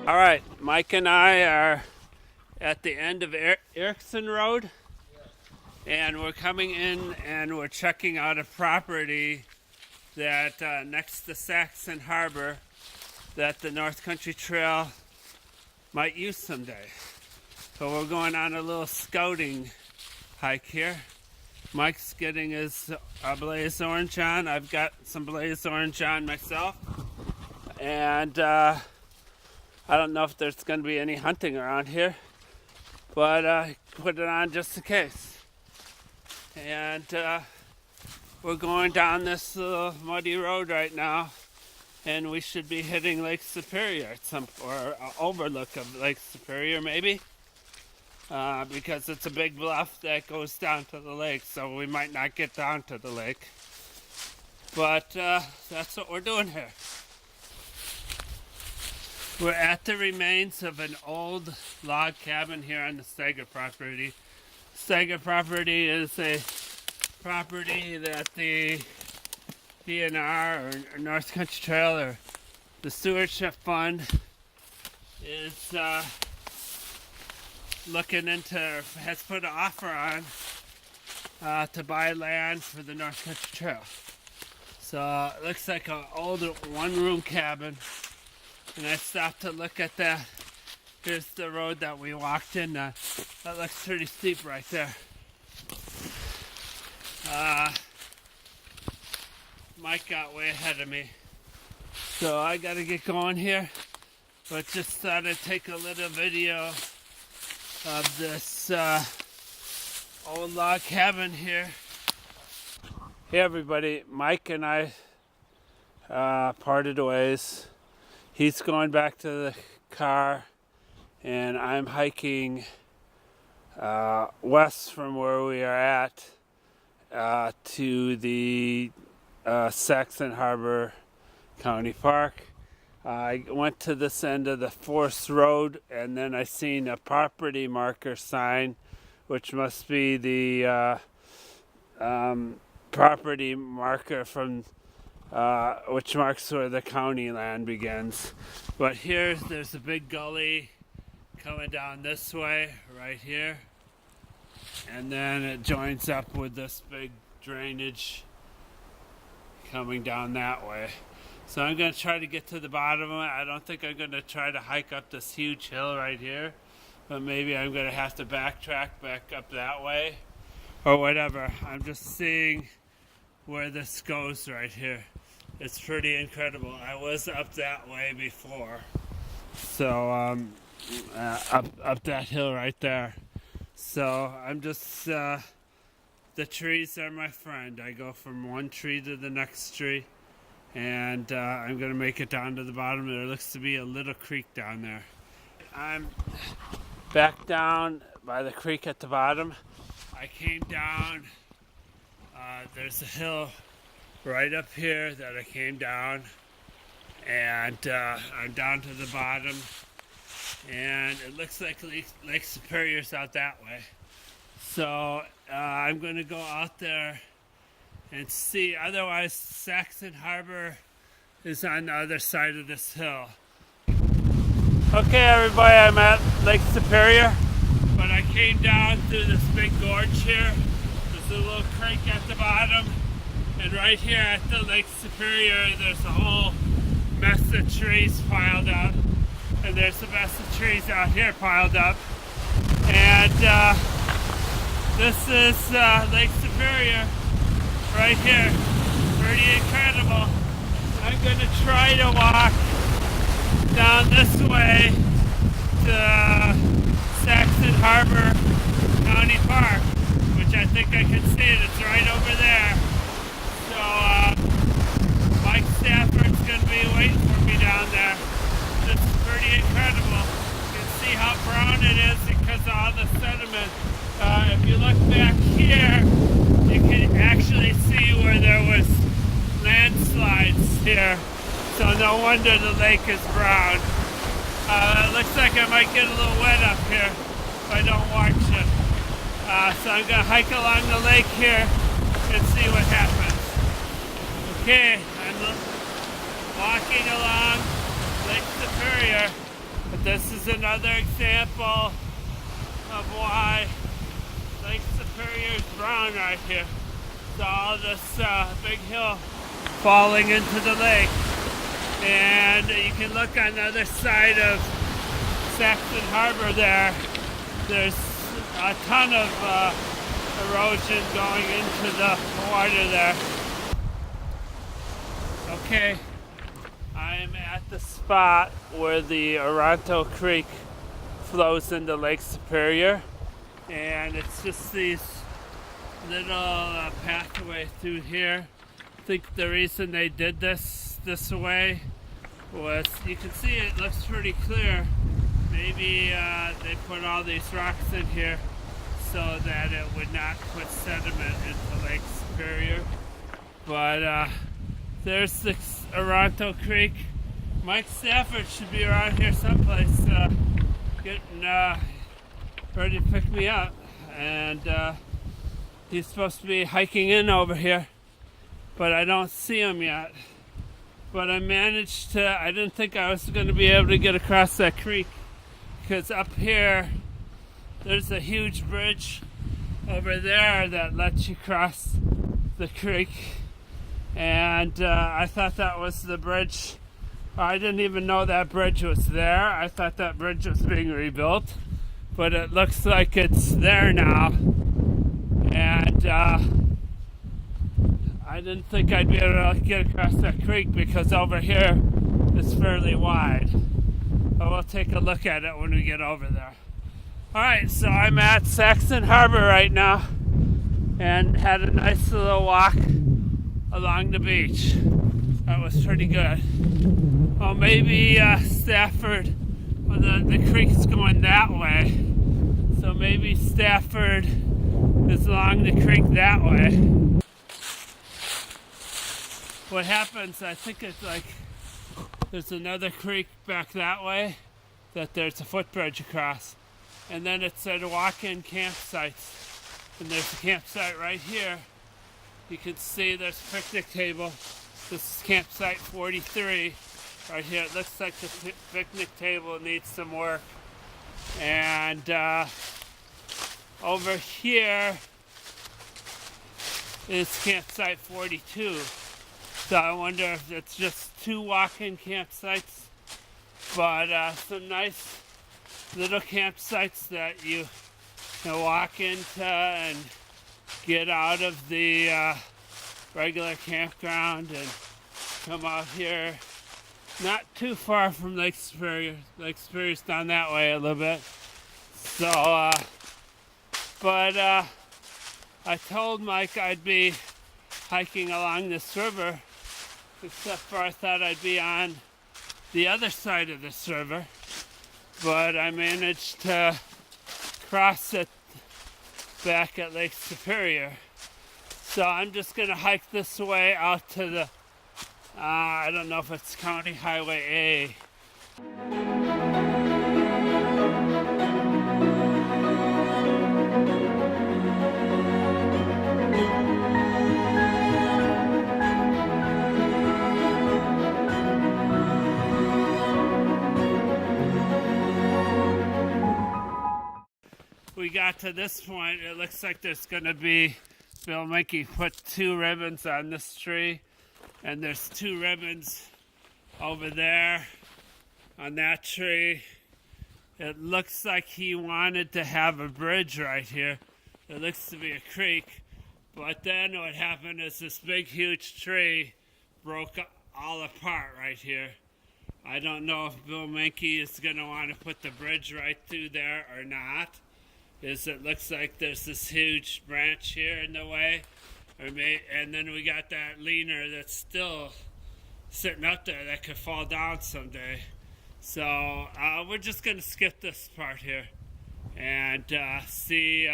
All right, Mike and I are at the end of Erickson Road, and we're coming in and we're checking out a property that next to Saxon Harbor that the North Country Trail might use someday. So we're going on a little scouting hike here. Mike's getting his blaze orange on. I've got some blaze orange on myself, and I don't know if there's going to be any hunting around here, but I put it on just in case. And we're going down this little muddy road right now, and we should be hitting Lake Superior or overlook of Lake Superior maybe, because it's a big bluff that goes down to the lake, so we might not get down to the lake. But that's what we're doing here. We're at the remains of an old log cabin here on the Steger property. Steger property is a property that the DNR or North Country Trail or the Stewardship Fund is looking into, has put an offer on to buy land for the North Country Trail. So it looks like an old one-room cabin. And I stopped to look at that. Here's the road that we walked in. That looks pretty steep right there. Mike got way ahead of me, so I gotta get going here. But just thought I'd take a little video of this old log cabin here. Hey everybody, Mike and I parted ways. He's going back to the car, and I'm hiking west from where we are at to the Saxon Harbor County Park. I went to this end of the Forest Road, and then I seen a property marker sign, which must be the property marker from which marks where the county land begins. But here, there's a big gully coming down this way, right here. And then it joins up with this big drainage coming down that way. So I'm going to try to get to the bottom of it. I don't think I'm going to try to hike up this huge hill right here, but maybe I'm going to have to backtrack back up that way or whatever. I'm just seeing where this goes right here. It's pretty incredible. I was up that way before, so up that hill right there. So I'm just the trees are my friend. I go from one tree to the next tree, and I'm gonna make it down to the bottom. There looks to be a little creek down there. I'm back down by the creek at the bottom. I came down. There's a hill right up here that I came down, and I'm down to the bottom, and it looks like Lake Superior's out that way. So I'm going to go out there and see. Otherwise, Saxon Harbor is on the other side of this hill. Okay, everybody, I'm at Lake Superior, but I came down through this big gorge here. There's a little creek at the bottom. And right here at the Lake Superior, there's a whole mess of trees piled up. And there's a mess of trees out here piled up. And this is Lake Superior right here. Pretty incredible. I'm going to try to walk down this way to Saxon Harbor County Park, which I think I can see it. It's right over there. So no wonder the lake is brown. It looks like I might get a little wet up here if I don't watch it. So I'm going to hike along the lake here and see what happens. Okay, I'm walking along Lake Superior. But this is another example of why Lake Superior is brown right here. So all this big hill falling into the lake. And you can look on the other side of Saxon Harbor there. There's a ton of erosion going into the water there. Okay, I am at the spot where the Oronto Creek flows into Lake Superior. And it's just these little pathway through here. I think the reason they did this way was, you can see it looks pretty clear. Maybe they put all these rocks in here so that it would not put sediment into Lake Superior. But there's the Oronto Creek. Mike Stafford should be around here someplace getting ready to pick me up. And he's supposed to be hiking in over here, but I don't see him yet. But I managed to, I didn't think I was going to be able to get across that creek, because up here there's a huge bridge over there that lets you cross the creek. And I thought that was the bridge. I didn't even know that bridge was there. I thought that bridge was being rebuilt, but it looks like it's there now. And I didn't think I'd be able to get across that creek because over here it's fairly wide. But we'll take a look at it when we get over there. Alright, so I'm at Saxon Harbor right now and had a nice little walk along the beach. That was pretty good. Well, maybe Stafford, well, the creek's going that way. So maybe Stafford is along the creek that way. What happens, I think it's like there's another creek back that way that there's a footbridge across. And then it said walk-in campsites. And there's a campsite right here. You can see there's a picnic table. This is campsite 43 right here. It looks like the picnic table needs some work. And over here is campsite 42. So I wonder if it's just two walk-in campsites, but some nice little campsites that you can walk into and get out of the regular campground and come out here. Not too far from Lake Superior. Lake Superior's down that way a little bit. So, but I told Mike I'd be hiking along this river, except for I thought I'd be on the other side of this river, but I managed to cross it back at Lake Superior. So I'm just going to hike this way out to the, I don't know if it's County Highway A. We got to this point, it looks like there's going to be, Bill Mickey put two ribbons on this tree, and there's two ribbons over there on that tree. It looks like he wanted to have a bridge right here. It looks to be a creek, but then what happened is this big huge tree broke all apart right here. I don't know if Bill Mickey is going to want to put the bridge right through there or not. It looks like there's this huge branch here in the way, and then we got that leaner that's still sitting up there that could fall down someday. So we're just going to skip this part here and see.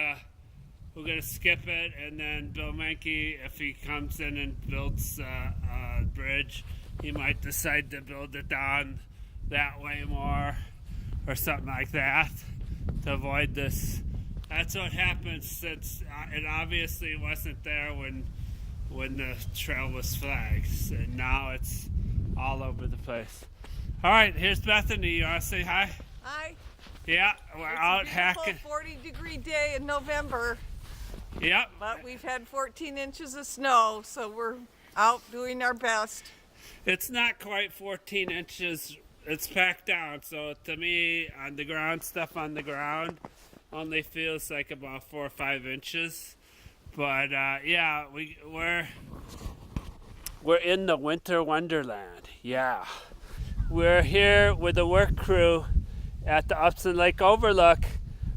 We're going to skip it, and then Bill Mankey, if he comes in and builds a bridge, he might decide to build it down that way more or something like that to avoid this. That's what happens since it obviously wasn't there when the trail was flagged, and now it's all over the place. All right, here's Bethany. You want to say hi? Hi. Yeah, we're out hacking. It's a 40-degree day in November. Yep. But we've had 14 inches of snow, so we're out doing our best. It's not quite 14 inches. It's packed down, so to me, on the ground, stuff on the ground only feels like about 4 or 5 inches. But yeah, we're in the winter wonderland. Yeah, we're here with the work crew at the Upson Lake Overlook,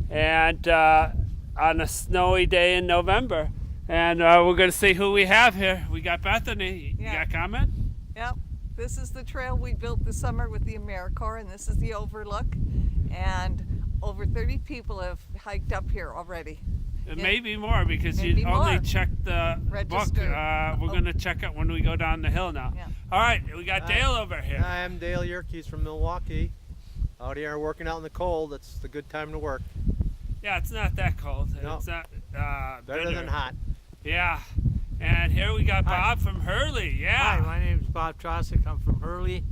and on a snowy day in November. And we're going to see who we have here. We got Bethany. Yeah. You got a comment? Yep. This is the trail we built this summer with the AmeriCorps, and this is the Overlook. And over 30 people have hiked up here already. And maybe more, because maybe you only more. checked the Registered. book. We're going to check it when we go down the hill now. Yeah. All right, we got Dale over here. Hi, I'm Dale Yerkes from Milwaukee. Out here working out in the cold. It's the good time to work. Yeah, it's not that cold. No. It's not Better bitter. than hot. Yeah. And here we got Hi. Bob from Hurley. Yeah. Hi, my name is Bob Trosick. I'm from Hurley.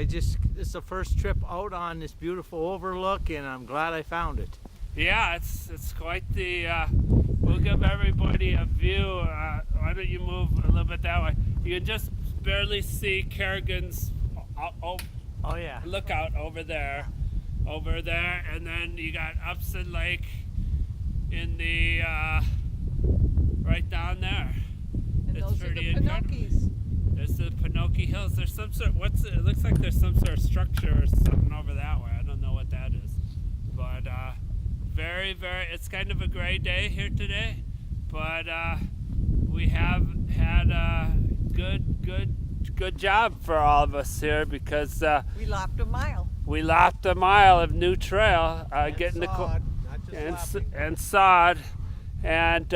This is the first trip out on this beautiful overlook, and I'm glad I found it. Yeah, it's quite the. We'll give everybody a view. Why don't you move a little bit that way? You can just barely see Kerrigan's Oh yeah. lookout over there, and then you got Upson Lake in the right down there. And It's those are pretty the Pinocchis. There's the Pinocchio Hills. There's some sort. It looks like there's some sort of structure or something over that way. I don't know what that is, but very. It's kind of a gray day here today, but we have had a good job for all of us here, because We lopped a mile. we lopped a mile of new trail, And getting sod, not just lopping. and sod, and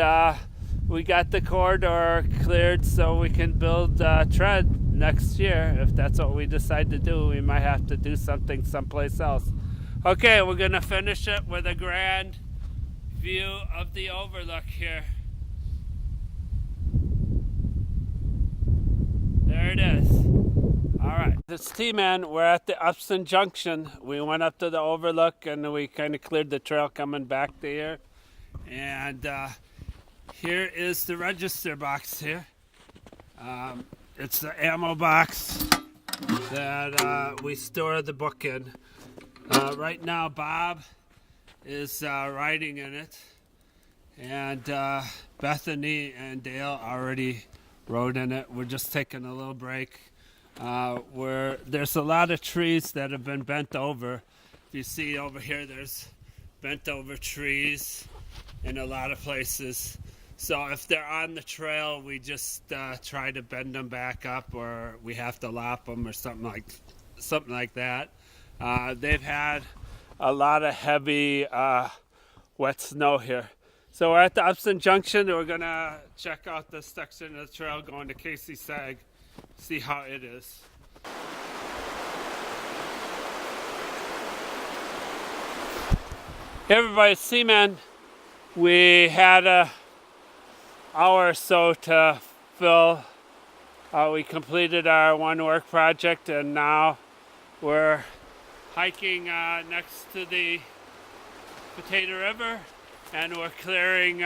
we got the corridor cleared so we can build tread next year. If that's what we decide to do, we might have to do something someplace else. Okay, we're gonna finish it with a grand view of the overlook here. There it is. All right, it's T-Man. We're at the Upson Junction. We went up to the overlook and we kind of cleared the trail coming back to here. And here is the register box here. It's the ammo box that we store the book in. Right now, Bob is riding in it, and Bethany and Dale already rode in it. We're just taking a little break. There's a lot of trees that have been bent over. If you see over here, there's bent over trees in a lot of places. So if they're on the trail, we just try to bend them back up, or we have to lop them or something like that. They've had a lot of heavy wet snow here. So we're at the Upson Junction. We're gonna check out this section of the trail going to Casey Sag, see how it is. Hey everybody, it's Seaman. We had an hour or so to fill. We completed our one work project, and now we're hiking next to the Potato River, and we're clearing,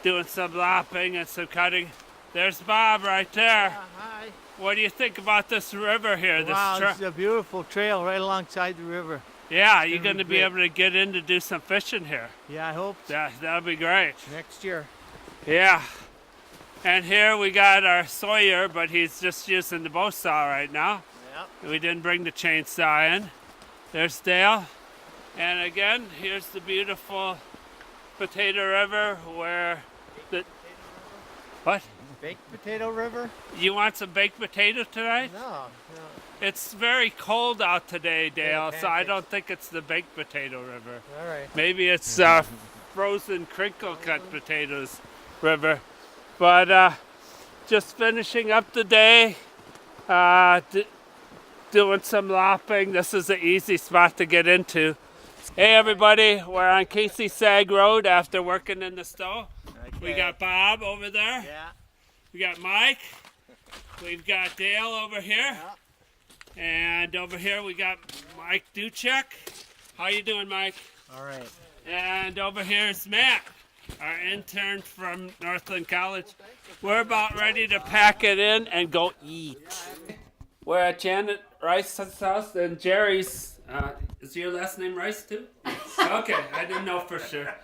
doing some lopping and some cutting. There's Bob right there. Hi. What do you think about this river here? Wow, this is a beautiful trail right alongside the river. Yeah, It's you're gonna going to be be great. able to get in to do some fishing here. Yeah, I hope That'll be great. next year. Yeah. And here we got our Sawyer, but he's just using the bow saw right now. Yep. We didn't bring the chainsaw in. There's Dale. And again, here's the beautiful Potato River where the... What? Baked Potato River? You want some baked potato tonight? No. It's very cold out today, Dale, so I pancakes. don't think it's the baked potato river. All right. Maybe it's frozen crinkle cut potatoes river. But just finishing up the day, doing some lopping. This is an easy spot to get into. Hey everybody, we're on Casey Sag Road after working in the snow. Okay. We got Bob over there. Yeah. We got Mike. We've got Dale over here. Yeah. And over here we got Mike Duchek. How you doing, Mike? All right. And over here is Matt, our intern from Northland College. We're about ready to pack it in and go eat. We're at Janet Rice's house and Jerry's. Is your last name Rice too? Okay, I didn't know for sure.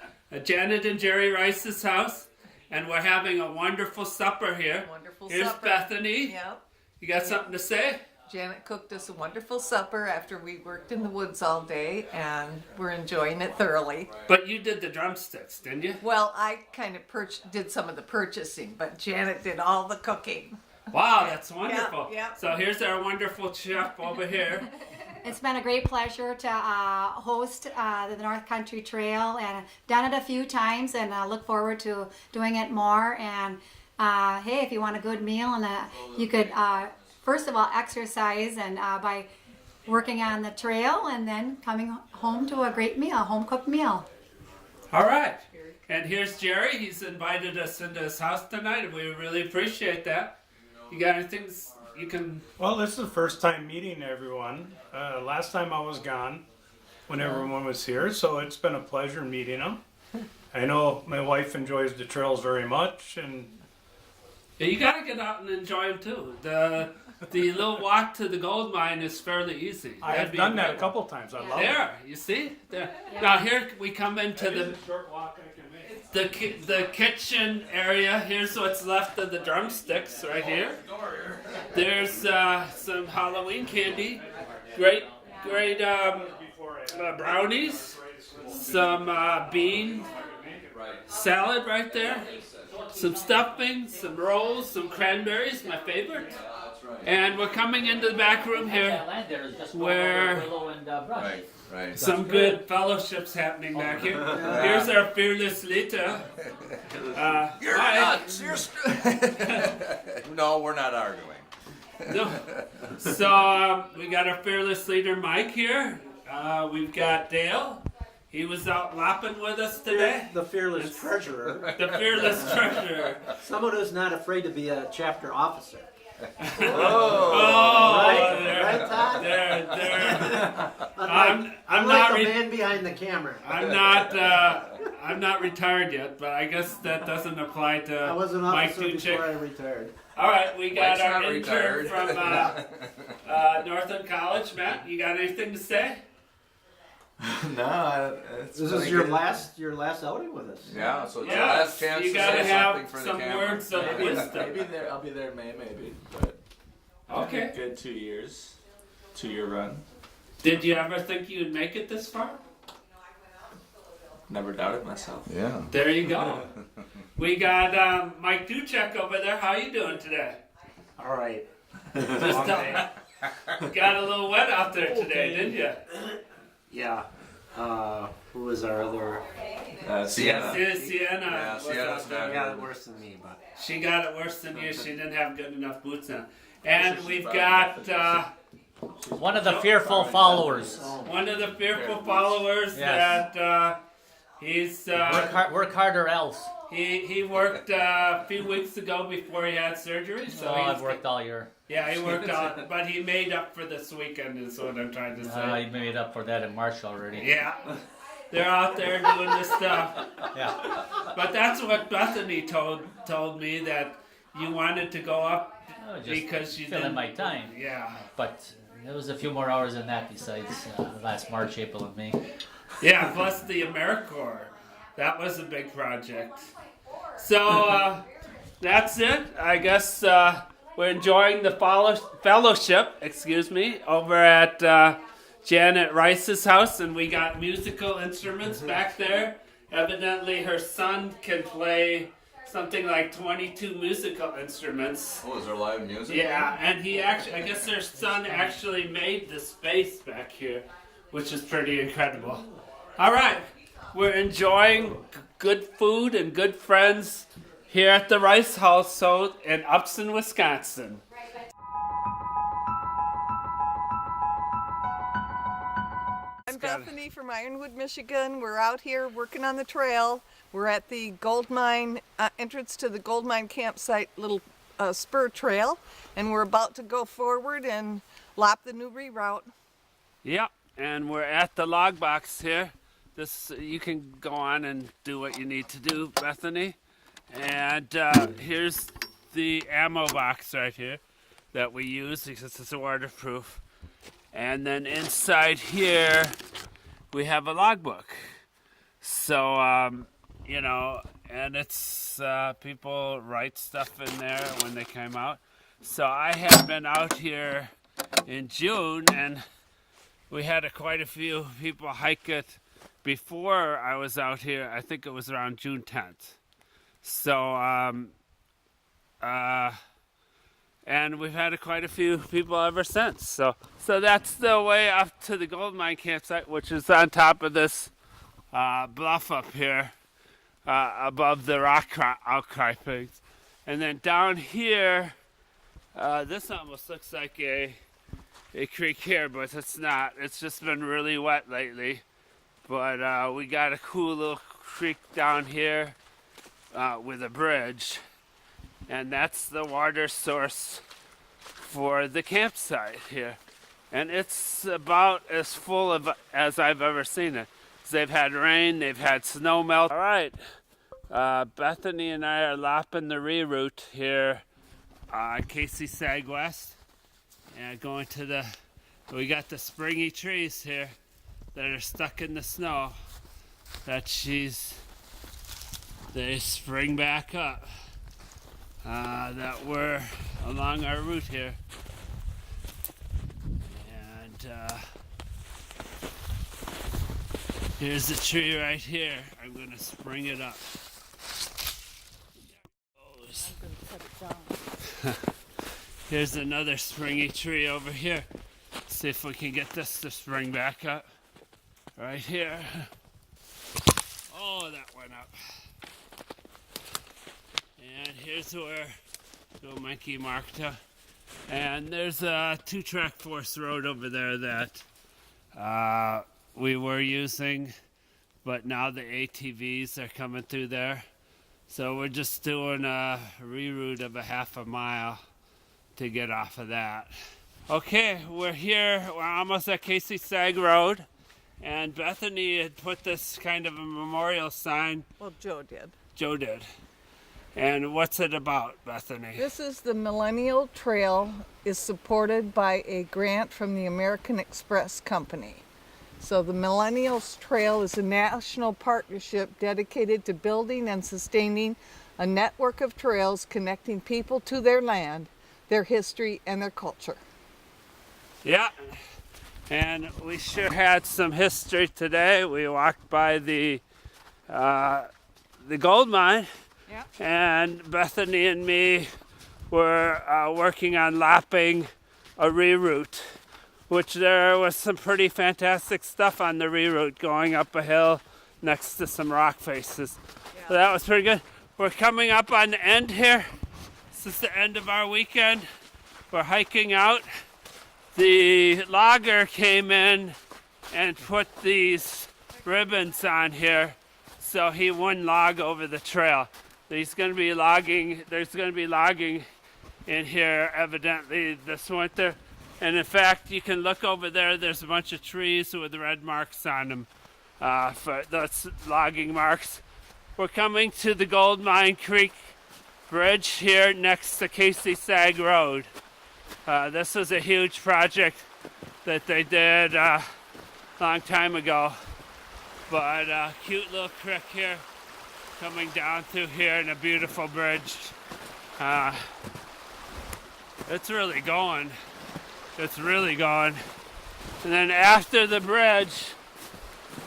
Janet and Jerry Rice's house, and we're having a wonderful supper here. Wonderful Here's supper. Bethany. Yep. You got something to say? Janet cooked us a wonderful supper after we worked in the woods all day, and we're enjoying it thoroughly. But you did the drumsticks, didn't you? Well, I kind of did some of the purchasing, but Janet did all the cooking. Wow, that's wonderful. yeah. So here's our wonderful chef over here. It's been a great pleasure to host the North Country Trail, and done it a few times, and I look forward to doing it more. And hey, if you want a good meal, and you could first of all exercise and by working on the trail, and then coming home to a great meal, a home cooked meal. All right. And here's Jerry. He's invited us into his house tonight, and we really appreciate that. You got anything you can... Well, this is the first time meeting everyone. Last time I was gone when everyone was here, so it's been a pleasure meeting them. I know my wife enjoys the trails very much, and Yeah, you got to get out and enjoy them too. The little walk to the gold mine is fairly easy. I have done that a couple times. I love it. There, you see? There. Now here we come into It is a short walk I can make. the kitchen area. Here's what's left of the drumsticks right here. There's some Halloween candy, great brownies, some bean salad right there, some stuffing, some rolls, some cranberries, my favorite. And we're coming into the back room here where some good fellowships happening back here. Here's our fearless leader. You're hi. nuts. No, we're not arguing. No. So we got our fearless leader Mike here. We've got Dale. He was out lopping with us today. The fearless treasurer. The fearless treasurer. Someone who's not afraid to be a chapter officer. Oh, Right? there, Right, Todd? there. I'm I'm like not the man behind the camera. I'm not retired yet, but I guess that doesn't apply to I was an Mike officer before Duchek. I retired. All right, we got Mike's our not intern retired. from Northland College. Matt, you got anything to say? No, it's This been is a your good- last outing with us. Yeah, so it's your Yes, last chance you to gotta say have something for the some camera. words of wisdom. Maybe there. I'll be there in May, maybe. But Okay. good 2 years, 2-year run. Did you ever think you'd make it this far? Never doubted myself. Yeah. There you go. We got Mike Duchek over there. How you doing today? All right. Just got a little wet out there today, didn't you? Yeah. Who was our other? Sienna. Sienna. Yeah, was Sienna's out there. got Yeah, worse than me, but. She got it worse than you. She didn't have good enough boots on. And we've got One of the fearful followers. one of the fearful followers Yes. that he's Work harder else. he worked a few weeks ago before he had surgery. So Oh, he's, I've worked all year. yeah, he worked out, but he made up for this weekend is what I'm trying to say. I made up for that in March already. Yeah, they're out there doing this stuff. Yeah. But that's what Bethany told me, that you wanted to go up Oh, just because you fill in didn't. my time. Yeah, But there was a few more hours than that besides last March, April, and May. yeah. Plus the AmeriCorps, that was a big project. So that's it. I guess we're enjoying the fellowship. Excuse me, over at Janet Rice's house, and we got musical instruments back there. Evidently, her son can play something like 22 musical instruments. Oh, is there live music? Yeah, and he actually, I guess their son actually made the space back here, which is pretty incredible. All right, we're enjoying good food and good friends here at the Rice household in Upson, Wisconsin. I'm Bethany from Ironwood, Michigan. We're out here working on the trail. We're at the gold mine, entrance to the gold mine campsite, little spur trail, and we're about to go forward and lop the new reroute. Yep, and we're at the log box here. This, you can go on and do what you need to do, Bethany. And here's the ammo box right here that we use because it's waterproof. And then inside here, we have a logbook. So, you know, and it's, people write stuff in there when they come out. So I had been out here in June, and we had quite a few people hike it before I was out here. I think it was around June 10th. So, and we've had quite a few people ever since. So that's the way up to the gold mine campsite, which is on top of this bluff up here, above the rock outcroppings. And then down here, this almost looks like a creek here, but it's not. It's just been really wet lately. But we got a cool little creek down here with a bridge. And that's the water source for the campsite here. And it's about as full of as I've ever seen it. They've had rain, they've had snow melt. All right, Bethany and I are lopping the reroute here Casey Sag West. And going to the, we got the springy trees here that are stuck in the snow that they spring back up. That were along our route here. And here's the tree right here. I'm going to spring it up. Here's another springy tree over here. See if we can get this to spring back up. Right here. Oh, that went up. And here's where the monkey marked. And there's a 2-track force road over there that we were using, but now the ATVs are coming through there. So we're just doing a reroute of a half a mile to get off of that. Okay, we're here. We're almost at Casey Sag Road. And Bethany had put this kind of a memorial sign. Well, Joe did. Joe did. And what's it about, Bethany? This is the Millennial Trail, is supported by a grant from the American Express Company. So the Millennials Trail is a national partnership dedicated to building and sustaining a network of trails connecting people to their land, their history, and their culture. Yeah, and we sure had some history today. We walked by the gold mine. Yeah. And Bethany and me were working on lopping a reroute, which there was some pretty fantastic stuff on the reroute going up a hill next to some rock faces. Yeah. So that was pretty good. We're coming up on the end here. This is the end of our weekend. We're hiking out. The logger came in and put these ribbons on here so he wouldn't log over the trail. There's going to be logging in here evidently this winter. And in fact, you can look over there, there's a bunch of trees with red marks on them for those logging marks. We're coming to the Gold Mine Creek Bridge here next to Casey Sag Road. This was a huge project that they did a long time ago. But cute little creek here coming down through here and a beautiful bridge. It's really going. It's really going. And then after the bridge,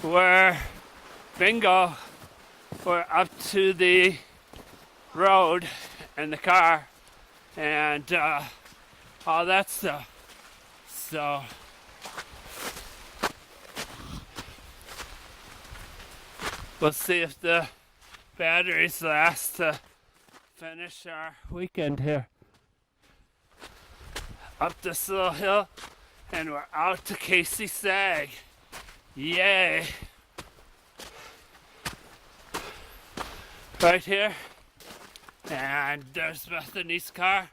we're up to the road and the car and all that stuff. So we'll see if the batteries last to finish our weekend here. Up this little hill, and we're out to Casey Sag. Yay! Right here, and there's Bethany's car.